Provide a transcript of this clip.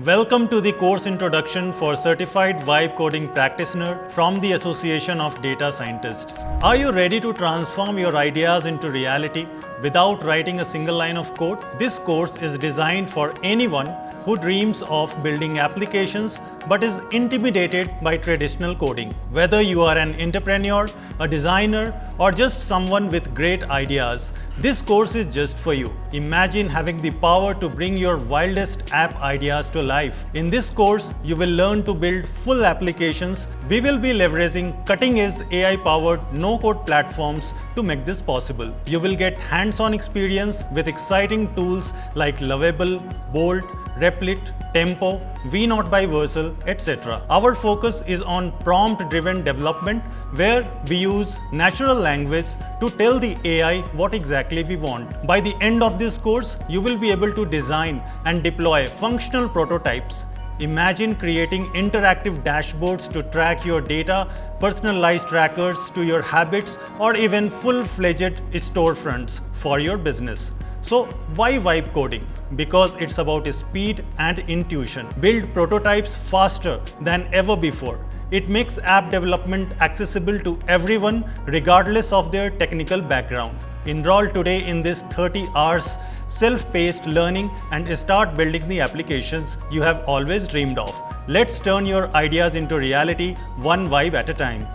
Welcome to the course introduction for Certified Vibe Coding Practitioner from the Association of Data Scientists. Are you ready to transform your ideas into reality without writing a single line of code? This course is designed for anyone who dreams of building applications but is intimidated by traditional coding. Whether you are an entrepreneur, a designer, or just someone with great ideas, this course is just for you. Imagine having the power to bring your wildest app ideas to life. In this course, you will learn to build full applications. We will be leveraging cutting-edge AI-powered no-code platforms to make this possible. You will get hands-on experience with exciting tools like Lovable, Bolt, Replit, Tempo, V0 by Vercel, etc. Our focus is on prompt-driven development where we use natural language to tell the AI what exactly we want. By the end of this course, you will be able to design and deploy functional prototypes. Imagine creating interactive dashboards to track your data, personalized trackers to your habits, or even full-fledged storefronts for your business. So why vibe coding? Because it's about speed and intuition. Build prototypes faster than ever before. It makes app development accessible to everyone regardless of their technical background. Enroll today in this 30 hours self-paced learning and start building the applications you have always dreamed of. Let's turn your ideas into reality one vibe at a time.